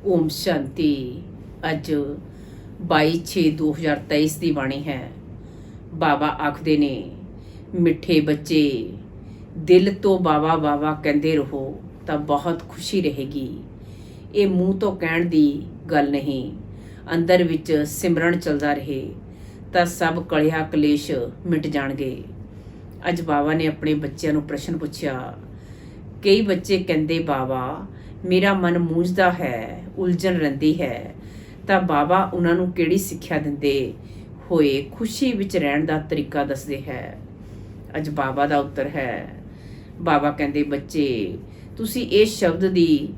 ਓਮ ਸ਼ਾਂਤੀ। ਅੱਜ 22/6/2023 ਦੀ ਬਾਣੀ ਹੈ। ਬਾਬਾ ਆਖਦੇ ਨੇ, ਮਿੱਠੇ ਬੱਚੇ ਦਿਲ ਤੋਂ ਬਾਬਾ ਬਾਬਾ ਕਹਿੰਦੇ ਰਹੋ ਤਾਂ ਬਹੁਤ ਖੁਸ਼ੀ ਰਹੇਗੀ। ਇਹ ਮੂੰਹ ਤੋਂ ਕਹਿਣ ਦੀ ਗੱਲ ਨਹੀਂ, ਅੰਦਰ ਵਿੱਚ ਸਿਮਰਨ ਚੱਲਦਾ ਰਹੇ ਤਾਂ ਸਭ ਕਲਿਆ ਕਲੇਸ਼ ਮਿਟ ਜਾਣਗੇ। ਅੱਜ ਬਾਬਾ ਨੇ ਆਪਣੇ ਬੱਚਿਆਂ ਨੂੰ ਪ੍ਰਸ਼ਨ ਪੁੱਛਿਆ। ਕਈ ਬੱਚੇ ਕਹਿੰਦੇ, ਬਾਬਾ ਮੇਰਾ ਮਨ ਮੂਝਦਾ ਹੈ, ਉਲਝਣ ਰਹਿੰਦੀ ਹੈ, ਤਾਂ ਬਾਬਾ ਉਹਨਾਂ ਨੂੰ ਕਿਹੜੀ ਸਿੱਖਿਆ ਦਿੰਦੇ ਹੋਏ ਖੁਸ਼ੀ ਵਿੱਚ ਰਹਿਣ ਦਾ ਤਰੀਕਾ ਦੱਸਦੇ ਹੈ। ਅੱਜ ਬਾਬਾ ਦਾ ਉੱਤਰ ਹੈ। ਬਾਬਾ ਕਹਿੰਦੇ, ਬੱਚੇ ਤੁਸੀਂ ਇਹ ਸ਼ਬਦ ਦੀ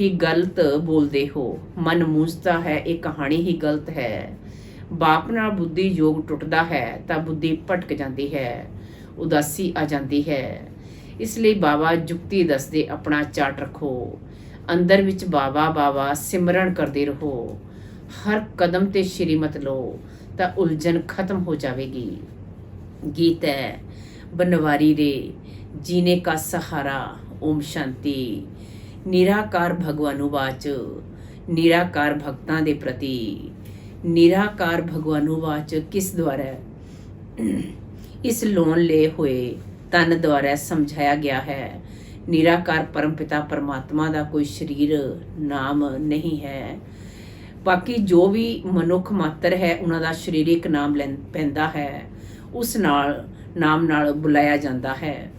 ਹੀ ਗਲਤ ਬੋਲਦੇ ਹੋ। ਮਨ ਮੂਝਦਾ ਹੈ, ਇਹ ਕਹਾਣੀ ਹੀ ਗਲਤ ਹੈ। ਬਾਪ ਨਾਲ ਬੁੱਧੀ ਯੋਗ ਟੁੱਟਦਾ ਹੈ ਤਾਂ ਬੁੱਧੀ ਭਟਕ ਜਾਂਦੀ ਹੈ, ਉਦਾਸੀ ਆ ਜਾਂਦੀ ਹੈ। ਇਸ ਲਈ ਬਾਬਾ ਜੁਗਤੀ ਦੱਸਦੇ, ਆਪਣਾ ਚਾਟ ਰੱਖੋ, ਅੰਦਰ ਵਿੱਚ ਬਾਬਾ ਬਾਬਾ ਸਿਮਰਨ ਕਰਦੇ ਰਹੋ। ਹਰ ਕਦਮ ਤੇ ਸ਼੍ਰੀਮਤ ਲਓ ਤਾਂ ਉਲਝਣ ਖਤਮ ਹੋ ਜਾਵੇਗੀ। ਗੀਤ ਹੈ ਬਨਵਾਰੀ ਰੇ ਜੀਨੇ ਕਾ ਸਹਾਰਾ। ਓਮ ਸ਼ਾਂਤੀ। ਨਿਰਾਕਾਰ ਭਗਵਾਨੂਵਾਚ। ਨਿਰਾਕਾਰ ਭਗਤਾਂ ਦੇ ਪ੍ਰਤੀ। ਨਿਰਾਕਾਰ ਭਗਵਾਨੂਵਾਚ ਕਿਸ ਦੁਆਰਾ? ਇਸ ਲੋਨ ਲਏ ਹੋਏ ਤਨ ਦੁਆਰਾ ਸਮਝਾਇਆ ਗਿਆ ਹੈ। ਨਿਰਾਕਾਰ ਪਰਮਪਿਤਾ ਪਰਮਾਤਮਾ ਦਾ ਕੋਈ ਸਰੀਰ ਨਾਮ ਨਹੀਂ ਹੈ। ਬਾਕੀ ਜੋ ਵੀ ਮਨੁੱਖ ਮਾਤਰ ਹੈ ਉਹਨਾਂ ਦਾ ਸਰੀਰਿਕ ਨਾਮ ਪੈਂਦਾ ਹੈ, ਉਸ ਨਾਮ ਨਾਲ ਬੁਲਾਇਆ ਜਾਂਦਾ ਹੈ।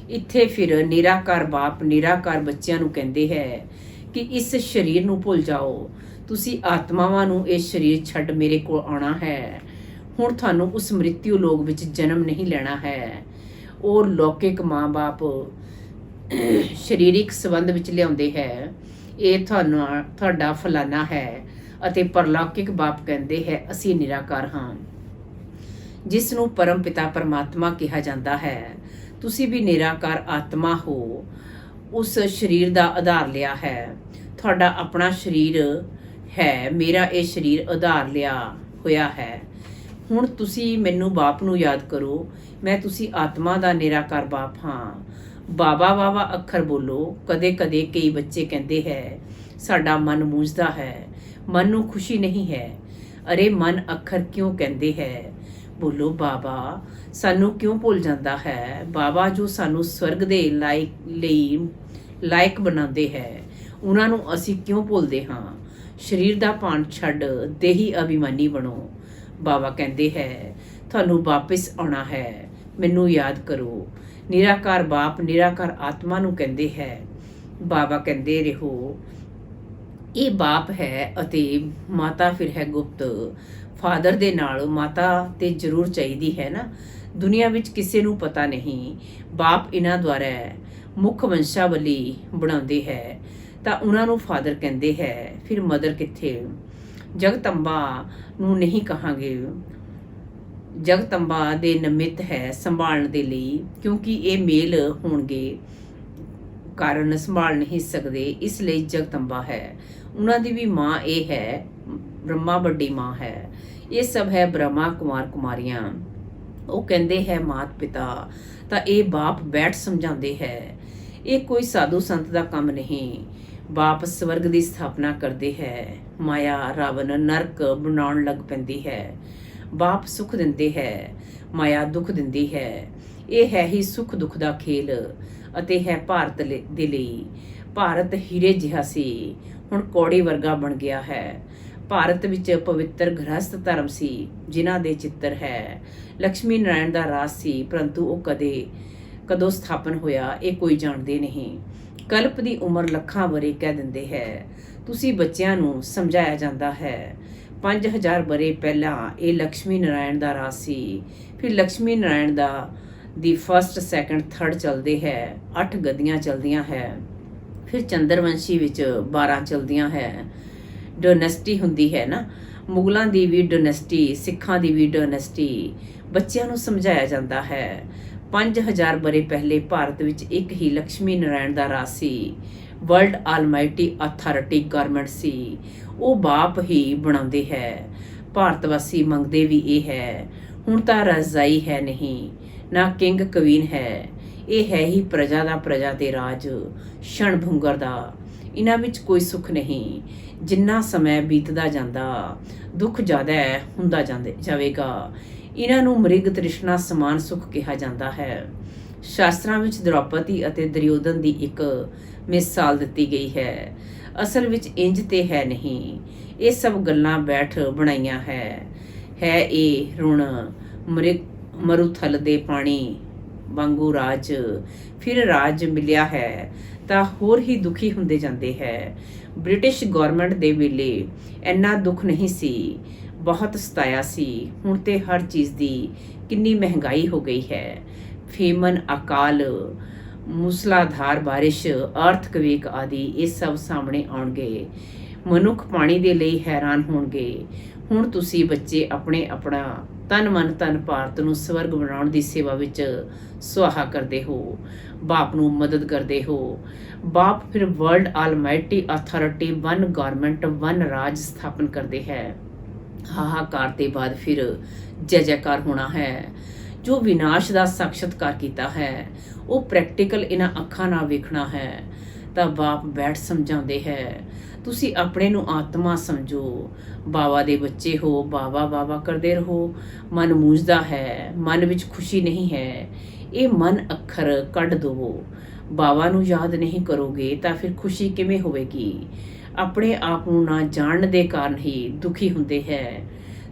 ਇੱਥੇ ਫਿਰ ਨਿਰਾਕਾਰ ਬਾਪ ਨਿਰਾਕਾਰ ਬੱਚਿਆਂ ਨੂੰ ਕਹਿੰਦੇ ਹੈ ਕਿ ਇਸ ਸਰੀਰ ਨੂੰ ਭੁੱਲ ਜਾਓ। ਤੁਸੀਂ ਆਤਮਾਵਾਂ ਨੂੰ ਇਹ ਸਰੀਰ ਛੱਡ ਮੇਰੇ ਕੋਲ ਆਉਣਾ ਹੈ। ਹੁਣ ਤੁਹਾਨੂੰ ਉਸ ਮ੍ਰਿਤਿੂ ਲੋਕ ਵਿੱਚ ਜਨਮ ਨਹੀਂ ਲੈਣਾ ਹੈ। ਉਹ ਲੌਕਿਕ ਮਾਂ ਬਾਪ ਸਰੀਰਿਕ ਸੰਬੰਧ ਵਿੱਚ ਲਿਆਉਂਦੇ ਹੈ, ਇਹ ਤੁਹਾਡਾ ਫਲਾਨਾ ਹੈ, ਅਤੇ ਪਰਲੌਕਿਕ ਬਾਪ ਕਹਿੰਦੇ ਹੈ ਅਸੀਂ ਨਿਰਾਕਾਰ ਹਾਂ, ਜਿਸ ਨੂੰ ਪਰਮ ਪਿਤਾ ਪਰਮਾਤਮਾ ਕਿਹਾ ਜਾਂਦਾ ਹੈ। ਤੁਸੀਂ ਵੀ ਨਿਰਾਕਾਰ ਆਤਮਾ ਹੋ, ਉਸ ਸਰੀਰ ਦਾ ਆਧਾਰ ਲਿਆ ਹੈ। ਤੁਹਾਡਾ ਆਪਣਾ ਸਰੀਰ ਹੈ, ਮੇਰਾ ਇਹ ਸਰੀਰ ਆਧਾਰ ਲਿਆ ਹੋਇਆ ਹੈ। ਹੁਣ ਤੁਸੀਂ ਮੈਨੂੰ ਬਾਪ ਨੂੰ ਯਾਦ ਕਰੋ, ਮੈਂ ਤੁਸੀਂ ਆਤਮਾ ਦਾ ਨਿਰਾਕਾਰ ਬਾਪ ਹਾਂ। ਬਾਬਾ ਬਾਬਾ ਅੱਖਰ ਬੋਲੋ। ਕਦੇ ਕਦੇ ਕਈ ਬੱਚੇ ਕਹਿੰਦੇ ਹੈ, ਸਾਡਾ ਮਨ ਮੂਝਦਾ ਹੈ, ਮਨ ਨੂੰ ਖੁਸ਼ੀ ਨਹੀਂ ਹੈ। ਅਰੇ ਮਨ ਅੱਖਰ ਕਿਉਂ ਕਹਿੰਦੇ ਹੈ? ਬੋਲੋ, ਬਾਬਾ ਸਾਨੂੰ ਕਿਉਂ ਭੁੱਲ ਜਾਂਦਾ ਹੈ? ਬਾਬਾ ਜੋ ਸਾਨੂੰ ਸਵਰਗ ਦੇ ਲਾਇਕ ਬਣਾਉਂਦੇ ਹੈ, ਉਹਨਾਂ ਨੂੰ ਅਸੀਂ ਕਿਉਂ ਭੁੱਲਦੇ ਹਾਂ? ਸਰੀਰ ਦਾ ਭਾਣ ਛੱਡ ਦੇਹੀ ਅਭਿਮਾਨੀ ਬਣੋ। ਬਾਬਾ ਕਹਿੰਦੇ ਹੈ, ਤੁਹਾਨੂੰ ਵਾਪਿਸ ਆਉਣਾ ਹੈ, ਮੈਨੂੰ ਯਾਦ ਕਰੋ। ਨਿਰਾਕਾਰ ਬਾਪ ਨਿਰਾਕਾਰ ਆਤਮਾ ਨੂੰ ਕਹਿੰਦੇ ਹੈ। ਬਾਬਾ ਕਹਿੰਦੇ ਰਹੋ, ਇਹ ਬਾਪ ਹੈ ਅਤੇ ਮਾਤਾ ਫਿਰ ਹੈ ਗੁਪਤ। ਫਾਦਰ ਦੇ ਨਾਲ ਮਾਤਾ ਤੇ ਜ਼ਰੂਰ ਚਾਹੀਦੀ ਹੈ ਨਾ। ਦੁਨੀਆ ਵਿੱਚ ਕਿਸੇ ਨੂੰ ਪਤਾ ਨਹੀਂ। ਬਾਪ ਇਹਨਾਂ ਦੁਆਰਾ ਮੁੱਖ ਵੰਸ਼ਾਵਲੀ ਬਣਾਉਂਦੇ ਹੈ ਤਾਂ ਉਹਨਾਂ ਨੂੰ ਫਾਦਰ ਕਹਿੰਦੇ ਹੈ। ਫਿਰ ਮਦਰ ਕਿੱਥੇ? ਜਗਤੰਬਾ ਨੂੰ ਨਹੀਂ ਕਹਾਂਗੇ। ਜਗਤੰਬਾ ਦੇ ਨਿਮਿਤ ਹੈ ਸੰਭਾਲਣ ਦੇ ਲਈ, ਕਿਉਂਕਿ ਇਹ ਮੇਲ ਹੋਣਗੇ ਕਾਰਨ ਸੰਭਾਲ ਨਹੀਂ ਸਕਦੇ, ਇਸ ਲਈ ਜਗਤੰਬਾ ਹੈ। ਉਹਨਾਂ ਦੀ ਵੀ ਮਾਂ ਇਹ ਹੈ, ਬ੍ਰਹਮਾ ਵੱਡੀ ਮਾਂ ਹੈ। ਇਹ ਸਭ ਹੈ ਬ੍ਰਹਮਾ ਕੁਮਾਰ ਕੁਮਾਰੀਆਂ। ਉਹ ਕਹਿੰਦੇ ਹੈ ਮਾਤ ਪਿਤਾ, ਤਾਂ ਇਹ ਬਾਪ ਬੈਠ ਸਮਝਾਉਂਦੇ ਹੈ। ਇਹ ਕੋਈ ਸਾਧੂ ਸੰਤ ਦਾ ਕੰਮ ਨਹੀਂ। ਬਾਪ ਸਵਰਗ ਦੀ ਸਥਾਪਨਾ ਕਰਦੇ ਹੈ। ਮਾਇਆ ਰਾਵਣ ਨਰਕ ਬਣਾਉਣ ਲੱਗ ਪੈਂਦੀ ਹੈ। ਬਾਪ ਸੁੱਖ ਦਿੰਦੇ ਹੈ, ਮਾਇਆ ਦੁੱਖ ਦਿੰਦੀ ਹੈ। ਇਹ ਹੈ ਹੀ ਸੁੱਖ ਦੁੱਖ ਦਾ ਖੇਲ ਅਤੇ ਹੈ ਭਾਰਤ ਦੇ ਲਈ। ਭਾਰਤ ਹੀਰੇ ਜਿਹਾ ਸੀ, ਹੁਣ ਕੌੜੀ ਵਰਗਾ ਬਣ ਗਿਆ ਹੈ। ਭਾਰਤ ਵਿੱਚ ਪਵਿੱਤਰ ਗ੍ਰਹਸਥ ਧਰਮ ਸੀ, ਜਿਨ੍ਹਾਂ ਦੇ ਚਿੱਤਰ ਹੈ। ਲక్ష్ਮੀ ਨਾਰਾਇਣ ਦਾ ਰਾਜ ਸੀ, ਪਰੰਤੂ ਉਹ ਕਦੋਂ ਸਥਾਪਨ ਹੋਇਆ ਇਹ ਕੋਈ ਜਾਣਦੇ ਨਹੀਂ। ਕਲਪ ਦੀ ਉਮਰ ਲੱਖਾਂ ਵਰੇ ਕਹਿ ਦਿੰਦੇ ਹੈ। ਤੁਸੀਂ ਬੱਚਿਆਂ ਨੂੰ ਸਮਝਾਇਆ ਜਾਂਦਾ ਹੈ 5000 ਵਰੇ ਪਹਿਲਾਂ ਇਹ ਲక్ష్ਮੀ ਨਾਰਾਇਣ ਦਾ ਰਾਜ ਸੀ। ਫਿਰ ਲక్ష్ਮੀ ਨਾਰਾਇਣ ਦੀ ਫਸਟ ਸੈਕੰਡ ਥਰਡ ਚੱਲਦੇ ਹੈ। 8 ਗਦੀਆਂ ਚੱਲਦੀਆਂ ਹੈ। ਫਿਰ ਚੰਦਰਵੰਸ਼ੀ ਵਿੱਚ 12 ਚੱਲਦੀਆਂ ਹੈ। ਡਾਇਨੈਸਟੀ ਹੁੰਦੀ ਹੈ ਨਾ, ਮੁਗਲਾਂ ਦੀ ਵੀ ਡਾਇਨੈਸਟੀ, ਸਿੱਖਾਂ ਦੀ ਵੀ ਡਾਇਨੈਸਟੀ। ਬੱਚਿਆਂ ਨੂੰ ਸਮਝਾਇਆ ਜਾਂਦਾ ਹੈ 5000 ਵਰੇ ਪਹਿਲੇ ਭਾਰਤ ਵਿੱਚ ਇੱਕ ਹੀ ਲక్ష్ਮੀ ਨਾਰਾਇਣ ਦਾ ਰਾਜ ਸੀ। ਵਰਲਡ ਆਲਮਾਈਟੀ ਅਥਾਰਟੀ ਗਵਰਨਮੈਂਟ ਸੀ। ਉਹ ਬਾਪ ਹੀ ਬਣਾਉਂਦੇ ਹੈ। ਭਾਰਤ ਵਾਸੀ ਮੰਗਦੇ ਵੀ ਇਹ ਹੈ। ਹੁਣ ਤਾਂ ਰਜ਼ਾਈ ਹੈ ਨਹੀਂ, ਨਾ ਕਿੰਗ ਕਵੀਨ ਹੈ। ਇਹ ਹੈ ਹੀ ਪ੍ਰਜਾ ਦਾ, ਪ੍ਰਜਾ ਤੇ ਰਾਜ, ਛਣ ਭੁੰਗਰ ਦਾ। ਇਹਨਾਂ ਵਿੱਚ ਕੋਈ ਸੁੱਖ ਨਹੀਂ। ਜਿੰਨਾ ਸਮਾਂ ਬੀਤਦਾ ਜਾਂਦਾ ਦੁੱਖ ਜ਼ਿਆਦਾ ਹੁੰਦਾ ਜਾਵੇਗਾ। ਇਹਨਾਂ ਨੂੰ ਮ੍ਰਿਗ ਤ੍ਰਿਸ਼ਨਾ ਸਮਾਨ ਸੁੱਖ ਕਿਹਾ ਜਾਂਦਾ ਹੈ। ਸ਼ਾਸਤਰਾਂ ਵਿੱਚ ਦ੍ਰੋਪਦੀ ਅਤੇ ਦੁਰਯੋਧਨ ਦੀ ਇੱਕ ਮਿਸਾਲ ਦਿੱਤੀ ਗਈ ਹੈ। ਅਸਲ ਵਿੱਚ ਇੰਜ ਤੇ ਹੈ ਨਹੀਂ। ਇਹ ਸਭ ਗੱਲਾਂ ਬੈਠ ਬਣਾਈਆਂ ਹੈ ਇਹ ਰੁਣ ਮਰੂਥਲ ਦੇ ਪਾਣੀ ਵਾਂਗੂ ਰਾਜ ਫਿਰ ਰਾਜ ਮਿਲਿਆ ਹੈ ਤਾਂ ਹੋਰ ਹੀ ਦੁਖੀ ਹੁੰਦੇ ਜਾਂਦੇ ਹੈ। ਬ੍ਰਿਟਿਸ਼ ਗੌਰਮੈਂਟ ਦੇ ਵੇਲੇ ਇੰਨਾ ਦੁੱਖ ਨਹੀਂ ਸੀ, ਬਹੁਤ ਸਤਾਇਆ ਸੀ। ਹੁਣ ਤੇ ਹਰ ਚੀਜ਼ ਦੀ ਕਿੰਨੀ ਮਹਿੰਗਾਈ ਹੋ ਗਈ ਹੈ। ਫੇਮਨ, ਅਕਾਲ, ਮੂਸਲਾਧਾਰ ਬਾਰਿਸ਼, ਅਰਥਕਵੇਕ ਆਦਿ ਇਹ ਸਭ ਸਾਹਮਣੇ ਆਉਣਗੇ। ਮਨੁੱਖ ਪਾਣੀ ਦੇ ਲਈ ਹੈਰਾਨ ਹੋਣਗੇ। ਹੁਣ ਤੁਸੀਂ ਬੱਚੇ ਆਪਣਾ ਤਨ ਮਨ ਧਨ ਭਾਰਤ ਨੂੰ ਸਵਰਗ ਬਣਾਉਣ ਦੀ ਸੇਵਾ ਵਿੱਚ ਸੁਆਹਾ ਕਰਦੇ ਹੋ। ਬਾਪ ਨੂੰ ਮਦਦ ਕਰਦੇ ਹੋ। ਬਾਪ ਫਿਰ world almighty authority, one government, one ਰਾਜ ਸਥਾਪਨ ਕਰਦੇ ਹੈ। ਹਾਹਾਕਾਰ ਦੇ ਬਾਅਦ ਫਿਰ ਜੈ ਜੈਕਾਰ ਹੋਣਾ ਹੈ। ਜੋ ਵਿਨਾਸ਼ ਦਾ ਸਾਖਸ਼ਾਤਕਾਰ ਕੀਤਾ ਹੈ ਉਹ ਪ੍ਰੈਕਟੀਕਲ ਇਹਨਾਂ ਅੱਖਾਂ ਨਾਲ ਵੇਖਣਾ ਹੈ। ਤਾਂ ਬਾਪ ਬੈਠ ਸਮਝਾਉਂਦੇ ਹੈ, ਤੁਸੀਂ ਆਪਣੇ ਨੂੰ ਆਤਮਾ ਸਮਝੋ। ਬਾਬਾ ਦੇ ਬੱਚੇ ਹੋ, ਬਾਬਾ ਬਾਬਾ ਕਰਦੇ ਰਹੋ। ਮਨ ਮੂਝਦਾ ਹੈ, ਮਨ ਵਿੱਚ ਖੁਸ਼ੀ ਨਹੀਂ ਹੈ। ਇਹ ਮਨ ਅੱਖਰ ਕੱਢ ਦਵੋ। ਬਾਬਾ ਨੂੰ ਯਾਦ ਨਹੀਂ ਕਰੋਗੇ ਤਾਂ ਫਿਰ ਖੁਸ਼ੀ ਕਿਵੇਂ ਹੋਵੇਗੀ? ਆਪਣੇ ਆਪ ਨੂੰ ਨਾ ਜਾਣਨ ਦੇ ਕਾਰਨ ਹੀ ਦੁਖੀ ਹੁੰਦੇ ਹੈ।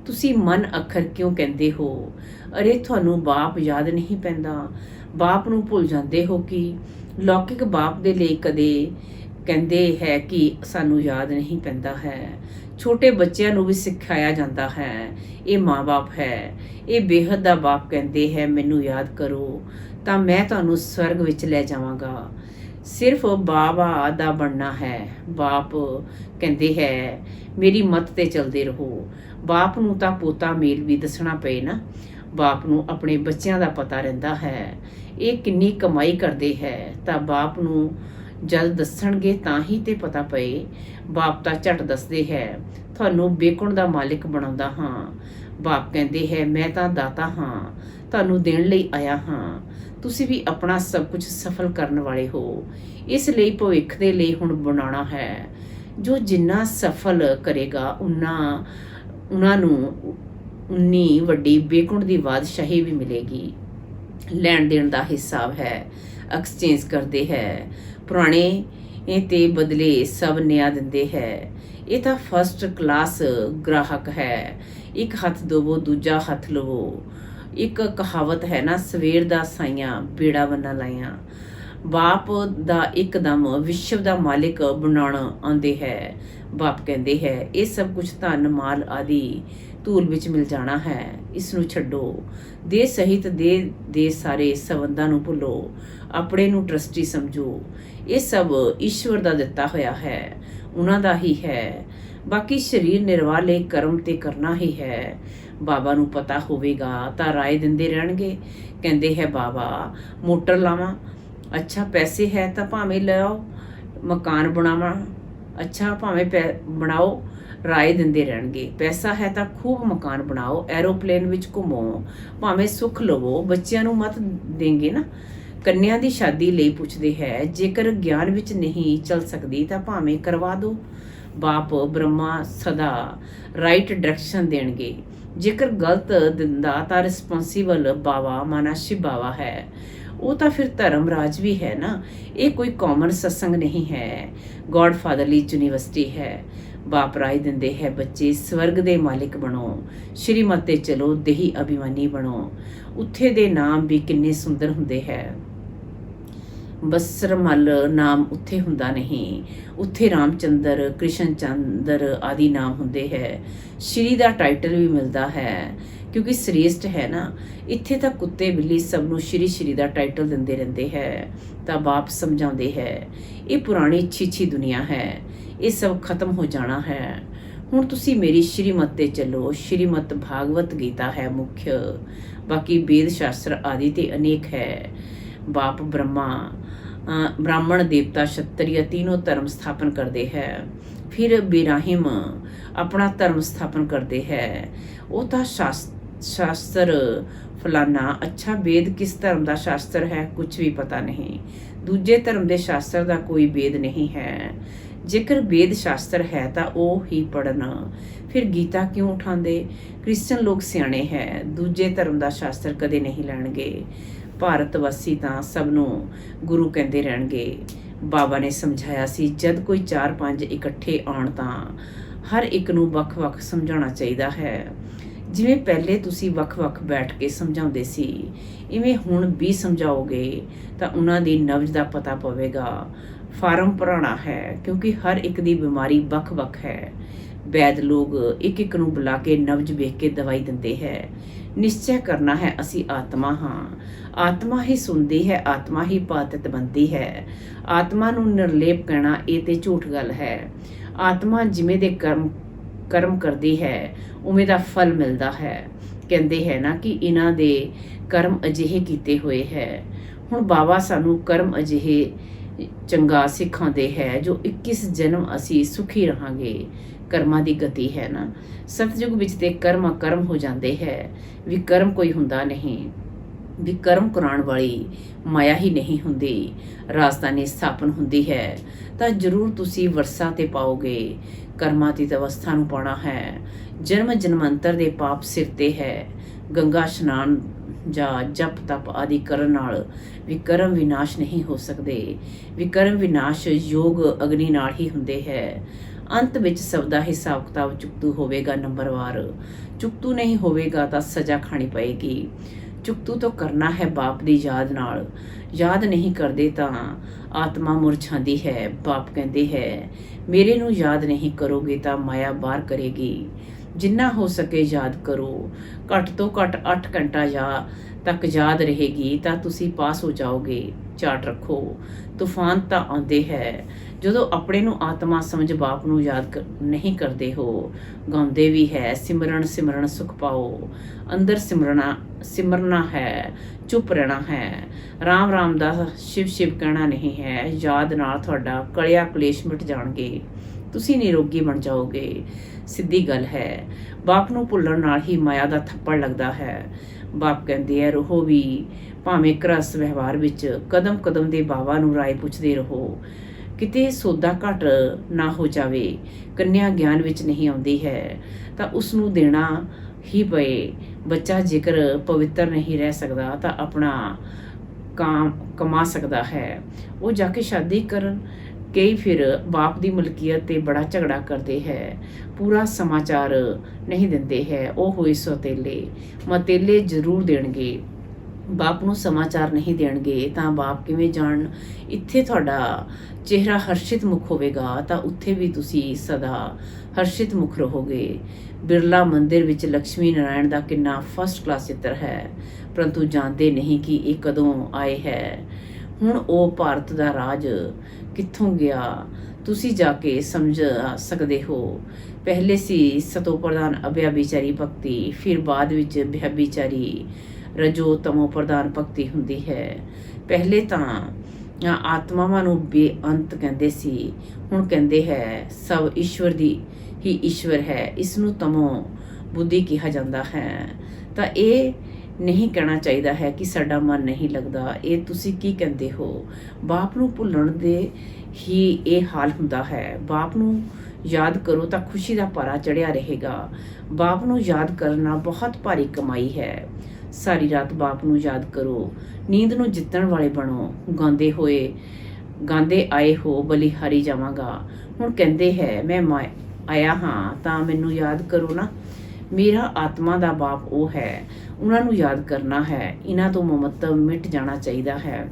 ਤੁਸੀਂ ਮਨ ਅੱਖਰ ਕਿਉਂ ਕਹਿੰਦੇ ਹੋ? ਅਰੇ ਤੁਹਾਨੂੰ ਬਾਪ ਯਾਦ ਨਹੀਂ ਪੈਂਦਾ? ਬਾਪ ਨੂੰ ਭੁੱਲ ਜਾਂਦੇ ਹੋ ਕਿ ਲੌਕਿਕ ਬਾਪ ਦੇ ਲਈ ਕਦੇ ਕਹਿੰਦੇ ਹੈ ਕਿ ਸਾਨੂੰ ਯਾਦ ਨਹੀਂ ਪੈਂਦਾ ਹੈ। ਛੋਟੇ ਬੱਚਿਆਂ ਨੂੰ ਵੀ ਸਿਖਾਇਆ ਜਾਂਦਾ ਹੈ ਇਹ ਮਾਂ-ਬਾਪ ਹੈ। ਇਹ ਬੇਹੱਦ ਦਾ ਬਾਪ ਕਹਿੰਦੇ ਹੈ ਮੈਨੂੰ ਯਾਦ ਕਰੋ ਤਾਂ ਮੈਂ ਤੁਹਾਨੂੰ ਸਵਰਗ ਵਿੱਚ ਲੈ ਜਾਵਾਂਗਾ। ਸਿਰਫ ਬਾਬਾ ਦਾ ਬਣਨਾ ਹੈ। ਬਾਪ ਕਹਿੰਦੇ ਹੈ ਮੇਰੀ ਮੱਤ ਤੇ ਚੱਲਦੇ ਰਹੋ। ਬਾਪ ਨੂੰ ਤਾਂ ਪੋਤਾ ਮੇਲ ਵੀ ਦੱਸਣਾ ਪਏ ਨਾ। ਬਾਪ ਨੂੰ ਆਪਣੇ ਬੱਚਿਆਂ ਦਾ ਪਤਾ ਰਹਿੰਦਾ ਹੈ ਇਹ ਕਿੰਨੀ ਕਮਾਈ ਕਰਦੇ ਹੈ ਤਾਂ ਬਾਪ ਨੂੰ ਜਦ ਦੱਸਣਗੇ ਤਾਂ ਹੀ ਤੇ ਪਤਾ ਪਏ। ਬਾਪ ਤਾਂ ਝਟ ਦੱਸਦੇ ਹੈ ਤੁਹਾਨੂੰ ਬੇਕੁਣ ਦਾ ਮਾਲਿਕ ਬਣਾਉਂਦਾ ਹਾਂ। ਬਾਪ ਕਹਿੰਦੇ ਹੈ ਮੈਂ ਤਾਂ ਦਾਤਾ ਹਾਂ, ਤੁਹਾਨੂੰ ਦੇਣ ਲਈ ਆਇਆ ਹਾਂ। ਤੁਸੀਂ ਵੀ ਆਪਣਾ ਸਭ ਕੁਝ ਸਫਲ ਕਰਨ ਵਾਲੇ ਹੋ। ਇਸ ਲਈ ਭਵਿੱਖ ਦੇ ਲਈ ਹੁਣ ਬਣਾਉਣਾ ਹੈ। ਜੋ ਜਿੰਨਾ ਸਫਲ ਕਰੇਗਾ ਉਹਨਾਂ ਨੂੰ ਉਨੀ ਵੱਡੀ ਬੇਕੁਣ ਦੀ ਬਾਦਸ਼ਾਹੀ ਵੀ ਮਿਲੇਗੀ। ਲੈਣ ਦੇਣ ਦਾ ਹਿਸਾਬ ਹੈ, ਐਕਸਚੇਂਜ ਕਰਦੇ ਹੈ। ਪੁਰਾਣੇ ਤੇ ਬਦਲੇ ਸਭ ਨਿਆ ਦਿੰਦੇ ਹੈ। ਇਹ ਤਾਂ ਫਸਟ ਕਲਾਸ ਗ੍ਰਾਹਕ ਹੈ। ਇੱਕ ਹੱਥ ਦੇਵੋ ਦੂਜਾ ਹੱਥ ਲਵੋ। ਇੱਕ ਕਹਾਵਤ ਹੈ ਨਾ, ਸਵੇਰ ਦਾ ਸਾਈਆਂ ਬੇੜਾ ਬੰਨਾ ਲਾਈਆਂ। ਬਾਪ ਦਾ ਇੱਕਦਮ ਵਿਸ਼ਵ ਦਾ ਮਾਲਿਕ ਬਣਾਉਣ ਆਉਂਦੇ ਹੈ। ਬਾਪ ਕਹਿੰਦੇ ਹੈ ਇਹ ਸਭ ਕੁਝ ਧਨ ਮਾਲ ਆਦਿ ਧੂਲ ਵਿੱਚ ਮਿਲ ਜਾਣਾ ਹੈ, ਇਸ ਨੂੰ ਛੱਡੋ। ਦੇ ਸਹਿਤ ਦੇ ਸਾਰੇ ਸੰਬੰਧਾਂ ਨੂੰ ਭੁੱਲੋ। ਆਪਣੇ ਨੂੰ ਟਰਸਟੀ ਸਮਝੋ। ਇਹ ਸਭ ਈਸ਼ਵਰ ਦਾ ਦਿੱਤਾ ਹੋਇਆ ਹੈ, ਉਹਨਾਂ ਦਾ ਹੀ ਹੈ। ਬਾਕੀ ਸਰੀਰ ਨਿਰਵਾਹ ਲਈ ਕਰਮ ਤੇ ਕਰਨਾ ਹੀ ਹੈ। ਬਾਬਾ ਨੂੰ ਪਤਾ ਹੋਵੇਗਾ ਤਾਂ ਰਾਏ ਦਿੰਦੇ ਰਹਿਣਗੇ। ਕਹਿੰਦੇ ਹੈ ਬਾਬਾ ਮੋਟਰ ਲਾਵਾਂ, ਅੱਛਾ ਪੈਸੇ ਹੈ ਤਾਂ ਭਾਵੇਂ ਲੈ ਆਓ। ਮਕਾਨ ਬਣਾਵਾਂ, ਅੱਛਾ ਭਾਵੇਂ ਬਣਾਓ। ਰਾਏ ਦਿੰਦੇ ਰਹਿਣਗੇ। ਪੈਸਾ ਹੈ ਤਾਂ ਖੂਬ ਮਕਾਨ ਬਣਾਓ, ਐਰੋਪਲੇਨ ਵਿੱਚ ਘੁੰਮੋ, ਭਾਵੇਂ ਸੁੱਖ ਲਵੋ। ਬੱਚਿਆਂ ਨੂੰ ਮਤ ਦੇਂਗੇ ਨਾ। ਕੰਨਿਆ ਦੀ ਸ਼ਾਦੀ ਲਈ ਪੁੱਛਦੇ ਹੈ, ਜੇਕਰ ਗਿਆਨ ਵਿੱਚ ਨਹੀਂ ਚੱਲ ਸਕਦੀ ਤਾਂ ਭਾਵੇਂ ਕਰਵਾ ਦਿਓ। ਬਾਪ ਬ੍ਰਹਮਾ ਸਦਾ ਰਾਈਟ ਡਾਇਰੈਕਸ਼ਨ ਦੇਣਗੇ। ਜੇਕਰ ਗਲਤ ਦਿੰਦਾ ਤਾਂ ਰਿਸਪੌਂਸੀਬਲ ਬਾਵਾ ਮਾਨਾ ਸ਼ਿਵ ਬਾਵਾ ਹੈ। ਉਹ ਤਾਂ ਫਿਰ ਧਰਮ ਰਾਜ ਵੀ ਹੈ ਨਾ। ਇਹ ਕੋਈ ਕਾਮਨ ਸਤਸੰਗ ਨਹੀਂ ਹੈ, ਗੋਡ ਫਾਦਰਲੀ ਯੂਨੀਵਰਸਿਟੀ ਹੈ। ਬਾਪ ਰਾਏ ਦਿੰਦੇ ਹੈ ਬੱਚੇ ਸਵਰਗ ਦੇ ਮਾਲਿਕ ਬਣੋ, ਸ਼੍ਰੀਮਤ ਤੇ ਚਲੋ, ਦੇਹੀ ਅਭਿਮਾਨੀ ਬਣੋ। ਉੱਥੇ ਦੇ ਨਾਮ ਵੀ ਕਿੰਨੇ ਸੁੰਦਰ ਹੁੰਦੇ ਹੈ। ਬਸਰਮਲ ਨਾਮ ਉੱਥੇ ਹੁੰਦਾ ਨਹੀਂ। ਉੱਥੇ ਰਾਮਚੰਦਰ, ਕ੍ਰਿਸ਼ਨ ਚੰਦਰ ਆਦਿ ਨਾਮ ਹੁੰਦੇ ਹੈ। ਸ਼੍ਰੀ ਦਾ ਟਾਈਟਲ ਵੀ ਮਿਲਦਾ ਹੈ ਕਿਉਂਕਿ ਸ੍ਰੇਸ਼ਟ ਹੈ ਨਾ। ਇੱਥੇ ਤਾਂ ਕੁੱਤੇ ਬਿੱਲੀ ਸਭ ਨੂੰ ਸ਼੍ਰੀ ਦਾ ਟਾਈਟਲ ਦਿੰਦੇ ਰਹਿੰਦੇ ਹੈ। ਤਾਂ ਬਾਪ ਸਮਝਾਉਂਦੇ ਹੈ ਇਹ ਪੁਰਾਣੀ ਛੀਛੀ ਦੁਨੀਆ ਹੈ, ਇਹ ਸਭ ਖਤਮ ਹੋ ਜਾਣਾ ਹੈ। ਹੁਣ ਤੁਸੀਂ ਮੇਰੀ ਸ਼੍ਰੀਮਤ ਤੇ ਚੱਲੋ। ਸ਼੍ਰੀਮਤ ਭਾਗਵਤ ਗੀਤਾ ਹੈ ਮੁੱਖ, ਬਾਕੀ ਵੇਦ ਸ਼ਾਸਤਰ ਆਦਿ ਤੇ ਅਨੇਕ ਹੈ। ਬਾਪ ਬ੍ਰਾਹਮਣ ਦੇਵਤਾ ਸ਼ਤਰੀਆ तीनों ਧਰਮ ਸਥਾਪਨ ਕਰਦੇ ਹੈ। ਫਿਰ ਬਿਰਾਹਿਮ ਆਪਣਾ ਧਰਮ ਸਥਾਪਨ ਕਰਦੇ ਹੈ। ਉਹ ਤਾਂ ਸ਼ਾਸਤਰ ਫਲਾਨਾ, ਅੱਛਾ ਵੇਦ ਕਿਸ ਧਰਮ ਦਾ ਸ਼ਾਸਤਰ ਹੈ ਕੁਝ ਵੀ ਪਤਾ ਨਹੀਂ। ਦੂਜੇ ਧਰਮ ਦੇ ਸ਼ਾਸਤਰ ਦਾ ਕੋਈ ਵੇਦ ਨਹੀਂ ਹੈ। ਜੇਕਰ ਵੇਦ ਸ਼ਾਸਤਰ ਹੈ ਤਾਂ ਉਹ ਹੀ ਪੜ੍ਹਨ, ਫਿਰ ਗੀਤਾ ਕਿਉਂ ਉਠਾਉਂਦੇ? ਕ੍ਰਿਸਚਨ ਲੋਕ ਸਿਆਣੇ ਹੈ, ਦੂਜੇ ਧਰਮ ਦਾ ਸ਼ਾਸਤਰ ਕਦੇ ਨਹੀਂ ਲੈਣਗੇ। ਭਾਰਤ ਵਾਸੀ ਤਾਂ ਸਭ ਨੂੰ ਗੁਰੂ ਕਹਿੰਦੇ ਰਹਿਣਗੇ। ਬਾਬਾ ਨੇ ਸਮਝਾਇਆ ਸੀ, ਜਦ ਕੋਈ 4-5 ਇਕੱਠੇ ਆਉਣ ਤਾਂ ਹਰ ਇੱਕ ਨੂੰ ਵੱਖ-ਵੱਖ ਸਮਝਾਉਣਾ ਚਾਹੀਦਾ ਹੈ। ਜਿਵੇਂ ਪਹਿਲੇ ਤੁਸੀਂ ਵੱਖ-ਵੱਖ ਬੈਠ ਕੇ ਸਮਝਾਉਂਦੇ ਸੀ, ਇਵੇਂ ਹੁਣ ਵੀ ਸਮਝਾਓਗੇ ਤਾਂ ਉਹਨਾਂ ਦੀ ਨਬਜ਼ ਦਾ ਪਤਾ ਪਵੇਗਾ। ਫਾਰਮ ਭਰਾਉਣਾ ਹੈ, ਕਿਉਂਕਿ ਹਰ ਇੱਕ ਦੀ ਬਿਮਾਰੀ ਵੱਖ-ਵੱਖ ਹੈ। ਵੈਦ ਲੋਕ ਇੱਕ ਨੂੰ ਬੁਲਾ ਕੇ ਨਬਜ਼ ਵੇਖ ਕੇ ਦਵਾਈ ਦਿੰਦੇ ਹੈ। ਨਿਸ਼ਚੈ ਕਰਨਾ ਹੈ ਅਸੀਂ ਆਤਮਾ ਹਾਂ। ਆਤਮਾ ਹੀ ਸੁਣਦੀ ਹੈ, ਆਤਮਾ ਹੀ ਬਾਦਤ ਬਣਦੀ ਹੈ। ਆਤਮਾ ਨੂੰ ਨਿਰਲੇਪ ਕਹਿਣਾ ਇਹ ਤੇ ਝੂਠ ਗੱਲ ਹੈ। ਆਤਮਾ ਜਿਵੇਂ ਦੇ ਕਰਮ ਕਰਦੀ ਹੈ ਉਵੇਂ ਦਾ ਫਲ ਮਿਲਦਾ ਹੈ। ਕਹਿੰਦੇ ਹੈ ਨਾ ਕਿ ਇਹਨਾਂ ਦੇ ਕਰਮ ਅਜਿਹੇ ਕੀਤੇ ਹੋਏ ਹੈ। ਹੁਣ ਬਾਬਾ ਸਾਨੂੰ ਕਰਮ ਅਜਿਹੇ ਚੰਗਾ ਸਿਖਾਉਂਦੇ ਹੈ ਜੋ 21 ਜਨਮ ਅਸੀਂ ਸੁਖੀ ਰਹਾਂਗੇ। ਕਰਮਾਂ ਦੀ ਗਤੀ ਹੈ ਨਾ, ਸਤਯੁਗ ਵਿੱਚ ਤੇ ਕਰਮ ਅਕਰਮ ਹੋ ਜਾਂਦੇ ਹੈ, ਵਿਕਰਮ ਕੋਈ ਹੁੰਦਾ ਨਹੀਂ। ਵਿਕਰਮ ਕਰਾਉਣ ਵਾਲੀ ਮਾਇਆ ਹੀ ਨਹੀਂ ਹੁੰਦੀ। ਰਾਜਧਾਨੀ ਸਥਾਪਨ ਹੁੰਦੀ ਹੈ ਤਾਂ ਜ਼ਰੂਰ ਤੁਸੀਂ ਵਰਸਾ ਤੇ ਪਾਓਗੇ। ਕਰਮਾਤੀਤ ਅਵਸਥਾ ਨੂੰ ਪਾਉਣਾ ਹੈ। ਜਨਮ ਜਨਮਾਂਤਰ ਦੇ ਪਾਪ ਸਿਰ ਤੇ ਹੈ। ਗੰਗਾ ਇਸ਼ਨਾਨ ਜਾਂ ਜਪ ਤਪ ਆਦਿ ਕਰਨ ਨਾਲ ਵਿਕਰਮ ਵਿਨਾਸ਼ ਨਹੀਂ ਹੋ ਸਕਦੇ। ਵਿਕਰਮ ਵਿਨਾਸ਼ ਯੋਗ ਅਗਨੀ ਨਾਲ ਹੀ ਹੁੰਦੇ ਹੈ। ਅੰਤ ਵਿੱਚ ਸਭ ਦਾ ਹਿਸਾਬ ਕਿਤਾਬ ਚੁਕਤੂ ਹੋਵੇਗਾ ਨੰਬਰਵਾਰ। ਚੁਕਤੂ ਨਹੀਂ ਹੋਵੇਗਾ ਤਾਂ ਸਜ਼ਾ ਖਾਣੀ ਪਏਗੀ। ਚੁਕਤੂ ਤੋਂ ਕਰਨਾ ਹੈ ਬਾਪ ਦੀ ਯਾਦ ਨਾਲ। ਯਾਦ ਨਹੀਂ ਕਰਦੇ ਤਾਂ ਆਤਮਾ ਮੁਰਝਾਂਦੀ ਹੈ। ਬਾਪ ਕਹਿੰਦੇ ਹੈ, ਮੇਰੇ ਨੂੰ ਯਾਦ ਨਹੀਂ ਕਰੋਗੇ ਤਾਂ ਮਾਇਆ ਬਾਹਰ ਕਰੇਗੀ। ਜਿੰਨਾ ਹੋ ਸਕੇ ਯਾਦ ਕਰੋ। ਘੱਟ ਤੋਂ ਘੱਟ 8 ਘੰਟਾ ਤੱਕ ਯਾਦ ਰਹੇਗੀ ਤਾਂ ਤੁਸੀਂ ਪਾਸ ਹੋ ਜਾਓਗੇ। ਚਾਰਟ ਰੱਖੋ। ਤੂਫਾਨ ਤਾਂ ਆਉਂਦੇ ਹੈ ਜਦੋਂ ਆਪਣੇ ਨੂੰ ਆਤਮਾ ਸਮਝ ਬਾਪ ਨੂੰ ਯਾਦ ਨਹੀਂ ਕਰਦੇ ਹੋ। ਗਾਉਂਦੇ ਵੀ ਹੈ, ਸਿਮਰਨ ਸਿਮਰਨ ਸੁਖ ਪਾਓ। ਅੰਦਰ ਸਿਮਰਨਾ ਹੈ, ਚੁੱਪ ਰਹਿਣਾ ਹੈ। ਰਾਮ ਰਾਮ ਦਾ ਸ਼ਿਵ ਸ਼ਿਵ ਕਹਿਣਾ ਨਹੀਂ ਹੈ। ਯਾਦ ਨਾਲ ਤੁਹਾਡਾ ਕਲਿਆ ਕਲੇਸ਼ ਮਿਟ ਜਾਣਗੇ। ਤੁਸੀਂ ਨਿਰੋਗੀ ਬਣ ਜਾਓਗੇ। ਸਿੱਧੀ ਗੱਲ ਹੈ। ਬਾਪ ਨੂੰ ਭੁੱਲਣ ਨਾਲ ਹੀ ਮਾਇਆ ਦਾ ਥੱਪੜ ਲੱਗਦਾ ਹੈ। ਬਾਪ ਕਹਿੰਦੇ ਹੈ, ਰਹੋ ਵੀ ਭਾਵੇਂ ਘਰਸ ਵਿਵਹਾਰ ਵਿੱਚ ਕਦਮ ਕਦਮ ਦੇ ਬਾਬਾ ਨੂੰ ਰਾਏ ਪੁੱਛਦੇ ਰਹੋ। ਕਿਤੇ ਸੌਦਾ ਘੱਟ ਨਾ ਹੋ ਜਾਵੇ। ਕੰਨਿਆ ਗਿਆਨ ਵਿੱਚ ਨਹੀਂ ਆਉਂਦੀ ਹੈ ਤਾਂ ਉਸ ਨੂੰ ਦੇਣਾ ਹੀ ਪਏ। ਬੱਚਾ ਜੇਕਰ ਪਵਿੱਤਰ ਨਹੀਂ ਰਹਿ ਸਕਦਾ ਤਾਂ ਆਪਣਾ ਕਮਾ ਸਕਦਾ ਹੈ। ਉਹ ਜਾ ਕੇ ਸ਼ਾਦੀ ਕਰਨ। ਕਈ ਫਿਰ ਬਾਪ ਦੀ ਮਲਕੀਅਤ ਤੇ ਬੜਾ ਝਗੜਾ ਕਰਦੇ ਹੈ। ਪੂਰਾ ਸਮਾਚਾਰ ਨਹੀਂ ਦਿੰਦੇ ਹੈ। ਉਹ ਹੋਏ ਸੌਤੇਲੇ। ਮਤੇਲੇ ਜ਼ਰੂਰ ਦੇਣਗੇ। ਬਾਪ ਨੂੰ ਸਮਾਚਾਰ ਨਹੀਂ ਦੇਣਗੇ ਤਾਂ ਬਾਪ ਕਿਵੇਂ ਜਾਣ? ਇੱਥੇ ਤੁਹਾਡਾ ਚਿਹਰਾ ਹਰਸ਼ਿਤ ਮੁਖ ਹੋਵੇਗਾ ਤਾਂ ਉੱਥੇ ਵੀ ਤੁਸੀਂ ਸਦਾ ਹਰਸ਼ਿਤ ਮੁਖ ਰਹੋਗੇ। ਬਿਰਲਾ ਮੰਦਿਰ ਵਿੱਚ ਲక్ష్ਮੀ ਨਾਰਾਇਣ ਦਾ ਕਿੰਨਾ ਫਸਟ ਕਲਾਸ ਚਿੱਤਰ ਹੈ, ਪਰੰਤੂ ਜਾਣਦੇ ਨਹੀਂ ਕਿ ਇਹ ਕਦੋਂ ਆਏ ਹੈ। ਹੁਣ ਉਹ ਭਾਰਤ ਦਾ ਰਾਜ ਕਿੱਥੋਂ ਗਿਆ ਤੁਸੀਂ ਜਾ ਕੇ ਸਮਝ ਸਕਦੇ ਹੋ। ਪਹਿਲੇ ਸੀ ਸਤੋ ਪ੍ਰਧਾਨ ਅਭਿਆਬੀਚਾਰੀ ਭਗਤੀ, ਫਿਰ ਬਾਅਦ ਵਿੱਚ ਵਿਅਭਿਚਾਰੀ ਰਜੋ ਤਮੋ ਪ੍ਰਧਾਨ ਭਗਤੀ ਹੁੰਦੀ ਹੈ। ਪਹਿਲੇ ਤਾਂ ਆਤਮਾਵਾਂ ਨੂੰ ਬੇਅੰਤ ਕਹਿੰਦੇ ਸੀ, ਹੁਣ ਕਹਿੰਦੇ ਹੈ ਸਭ ਈਸ਼ਵਰ ਦੀ ਹੀ ਈਸ਼ਵਰ ਹੈ। ਇਸ ਨੂੰ ਤਮੋ ਬੁੱਧੀ ਕਿਹਾ ਜਾਂਦਾ ਹੈ। ਤਾਂ ਇਹ ਨਹੀਂ ਕਹਿਣਾ ਚਾਹੀਦਾ ਹੈ ਕਿ ਸਾਡਾ ਮਨ ਨਹੀਂ ਲੱਗਦਾ। ਇਹ ਤੁਸੀਂ ਕੀ ਕਹਿੰਦੇ ਹੋ? ਬਾਪ ਨੂੰ ਭੁੱਲਣ ਦੇ ਹੀ ਇਹ ਹਾਲ ਹੁੰਦਾ ਹੈ। ਬਾਪ ਨੂੰ ਯਾਦ ਕਰੋ ਤਾਂ ਖੁਸ਼ੀ ਦਾ ਭਾਰਾ ਚੜਿਆ ਰਹੇਗਾ। ਬਾਪ ਨੂੰ ਯਾਦ ਕਰਨਾ ਬਹੁਤ ਭਾਰੀ ਕਮਾਈ ਹੈ। ਸਾਰੀ ਰਾਤ ਬਾਪ ਨੂੰ ਯਾਦ ਕਰੋ। ਨੀਂਦ ਨੂੰ ਜਿੱਤਣ ਵਾਲੇ ਬਣੋ। ਗਾਉਂਦੇ ਆਏ ਹੋ ਬਲਿਹਾਰੀ ਜਾਵਾਂਗਾ। ਹੁਣ ਕਹਿੰਦੇ ਹੈ ਮੈਂ ਆਇਆ ਹਾਂ ਤਾਂ ਮੈਨੂੰ ਯਾਦ ਕਰੋ ਨਾ। ਮੇਰਾ ਆਤਮਾ ਦਾ ਬਾਪ ਉਹ ਹੈ, ਉਹਨਾਂ ਨੂੰ ਯਾਦ ਕਰਨਾ ਹੈ। ਇਹਨਾਂ ਤੋਂ ਮਮਤਵ ਮਿਟ ਜਾਣਾ ਚਾਹੀਦਾ ਹੈ।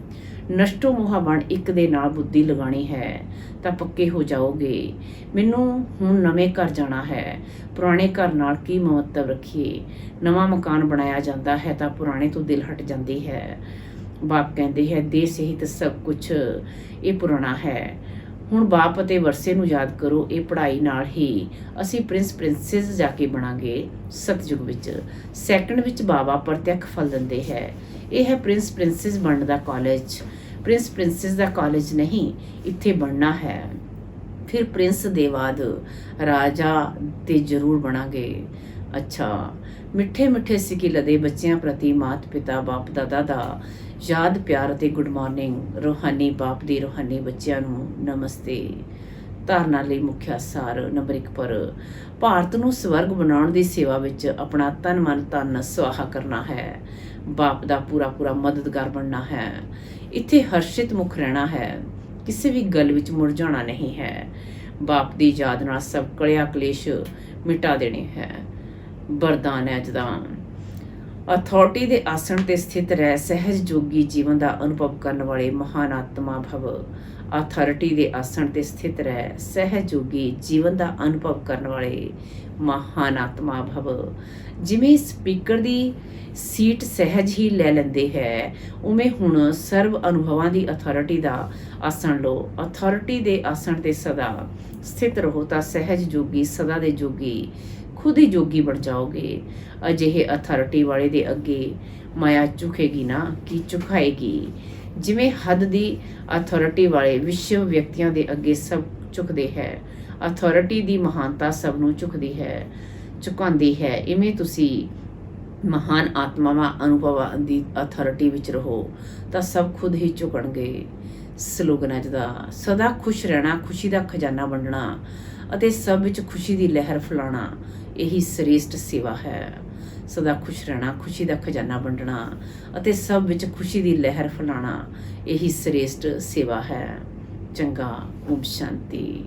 ਨਸ਼ਟੋ ਮੋਹਾ ਬਣ ਇੱਕ ਦੇ ਨਾਲ ਬੁੱਧੀ ਲਗਾਣੀ ਹੈ ਤਾਂ ਪੱਕੇ ਹੋ ਜਾਓਗੇ। ਮੈਨੂੰ ਹੁਣ ਨਵੇਂ ਘਰ ਜਾਣਾ ਹੈ। ਪੁਰਾਣੇ ਘਰ ਨਾਲ ਕੀ ਮਮਤਵ ਰੱਖੀਏ? ਨਵਾਂ ਮਕਾਨ ਬਣਾਇਆ ਜਾਂਦਾ ਹੈ ਤਾਂ ਪੁਰਾਣੇ ਤੋਂ ਦਿਲ ਹਟ ਜਾਂਦੀ ਹੈ। ਬਾਪ ਕਹਿੰਦੇ ਹੈ ਦੇਹ ਸਹਿਤ ਸਭ ਕੁਛ ਇਹ ਪੁਰਾਣਾ ਹੈ। ਹੁਣ ਬਾਪ ਅਤੇ ਵਰਸੇ ਨੂੰ ਯਾਦ ਕਰੋ। ਇਹ ਪੜ੍ਹਾਈ ਨਾਲ ਹੀ ਅਸੀਂ ਪ੍ਰਿੰਸੈਸ ਜਾ ਕੇ ਬਣਾਂਗੇ ਸਤਯੁਗ ਵਿੱਚ। ਸੈਕੰਡ ਵਿੱਚ ਬਾਬਾ ਪ੍ਰਤੱਖ ਫਲ ਦਿੰਦੇ ਹੈ। ਇਹ ਹੈ ਪ੍ਰਿੰਸੈਸ ਬਣਨ ਦਾ ਕਾਲਜ। ਪ੍ਰਿੰਸੈਸ ਦਾ ਕਾਲਜ ਨਹੀਂ, ਇੱਥੇ ਬਣਨਾ ਹੈ। ਫਿਰ ਪ੍ਰਿੰਸ ਦੇ ਬਾਅਦ ਰਾਜਾ ਤੇ ਜ਼ਰੂਰ ਬਣਾਂਗੇ। ਅੱਛਾ, ਮਿੱਠੇ ਮਿੱਠੇ ਸਿੱਕੇ ਲਦੇ ਬੱਚਿਆਂ ਪ੍ਰਤੀ ਮਾਤ ਪਿਤਾ ਬਾਪ ਦਾਦਾ ਦਾ ਯਾਦ ਪਿਆਰ ਅਤੇ ਗੁੱਡ ਮਾਰਨਿੰਗ। ਰੂਹਾਨੀ ਬਾਪ ਦੀ ਰੂਹਾਨੀ ਬੱਚਿਆਂ ਨੂੰ ਨਮਸਤੇ। ਧਾਰਨਾ ਲਈ ਮੁੱਖ ਸਾਰ। ਨੰਬਰ 1 ਪਰ ਭਾਰਤ ਨੂੰ ਸਵਰਗ ਬਣਾਉਣ ਦੀ ਸੇਵਾ ਵਿੱਚ ਆਪਣਾ ਤਨ ਮਨ ਧਨ ਸੁਆਹਾ ਕਰਨਾ ਹੈ। ਬਾਪ ਦਾ ਪੂਰਾ ਮਦਦਗਾਰ ਬਣਨਾ ਹੈ। ਇੱਥੇ ਹਰਸ਼ਿਤ ਮੁਖ ਰਹਿਣਾ ਹੈ। ਕਿਸੇ ਵੀ ਗੱਲ ਵਿੱਚ ਮੁਰਝਾਉਣਾ ਨਹੀਂ ਹੈ। ਬਾਪ ਦੀ ਯਾਦ ਨਾਲ ਸਭ ਕਲਿਆ ਕਲੇਸ਼ ਮਿਟਾ ਦੇਣੇ ਹੈ। ਵਰਦਾਨ ਹੈ ਜਦਾਨ। ਅਥਾਰਟੀ ਦੇ ਆਸਣ ਤੇ ਸਥਿਤ ਰਹਿ ਸਹਿਜ ਜੋਗੀ ਜੀਵਨ ਦਾ ਅਨੁਭਵ ਕਰਨ ਵਾਲੇ ਮਹਾਨ ਆਤਮਾ ਭਵ। ਅਥਾਰਟੀ ਦੇ ਆਸਣ ਤੇ ਸਥਿਤ ਰਹਿ ਸਹਿਜ ਜੋਗੀ ਜੀਵਨ ਦਾ ਅਨੁਭਵ ਕਰਨ ਵਾਲੇ ਮਹਾਨ ਆਤਮਾ ਭਵ। ਜਿਵੇਂ ਸਪੀਕਰ ਦੀ ਸੀਟ ਸਹਿਜ ਹੀ ਲੈ ਲੈਂਦੇ ਹੈ, ਉਵੇਂ ਹੁਣ ਸਰਵ ਅਨੁਭਵਾਂ ਦੀ ਅਥਾਰਟੀ ਦਾ ਆਸਣ ਲਓ। ਅਥਾਰਟੀ ਦੇ ਆਸਣ ਤੇ ਸਦਾ ਸਥਿਤ ਰਹੋ ਤਾਂ ਸਹਿਜ ਜੋਗੀ, ਸਦਾ ਦੇ ਜੋਗੀ, ਖੁਦ ਹੀ ਜੋਗੀ ਬਣ ਜਾਓਗੇ। ਅਜਿਹੇ ਅਥਾਰਟੀ ਵਾਲੇ ਦੇ ਅੱਗੇ ਮਾਇਆ ਝੁਕੇਗੀ ਨਾ ਕਿ ਝੁਕਾਏਗੀ। ਜਿਵੇਂ ਹੱਦ ਦੀ ਅਥਾਰਟੀ ਵਾਲੇ ਵਿਸ਼ਵ ਵਿਅਕਤੀਆਂ ਦੇ ਅੱਗੇ ਸਭ ਝੁਕਦੇ ਹੈ, ਅਥਾਰਟੀ ਦੀ ਮਹਾਨਤਾ ਸਭ ਨੂੰ ਝੁਕਾਉਂਦੀ ਹੈ। ਇਵੇਂ ਤੁਸੀਂ ਮਹਾਨ ਆਤਮਾਵਾਂ ਅਨੁਭਵਾਂ ਦੀ ਅਥਾਰਟੀ ਵਿੱਚ ਰਹੋ ਤਾਂ ਸਭ ਖੁਦ ਹੀ ਝੁਕਣਗੇ। ਸਲੋਗਨ ਅੱਜ ਦਾ। ਸਦਾ ਖੁਸ਼ ਰਹਿਣਾ, ਖੁਸ਼ੀ ਦਾ ਖਜ਼ਾਨਾ ਵੰਡਣਾ ਅਤੇ ਸਭ ਵਿੱਚ ਖੁਸ਼ੀ ਦੀ ਲਹਿਰ ਫੈਲਾਉਣਾ, ਇਹੀ ਸ੍ਰੇਸ਼ਟ ਸੇਵਾ ਹੈ। ਸਦਾ ਖੁਸ਼ ਰਹਿਣਾ, ਖੁਸ਼ੀ ਦਾ ਖਜ਼ਾਨਾ ਵੰਡਣਾ ਅਤੇ ਸਭ ਵਿੱਚ ਖੁਸ਼ੀ ਦੀ ਲਹਿਰ ਫੈਲਾਉਣਾ, ਇਹੀ ਸ੍ਰੇਸ਼ਟ ਸੇਵਾ ਹੈ। ਚੰਗਾ। ਓਮ ਸ਼ਾਂਤੀ।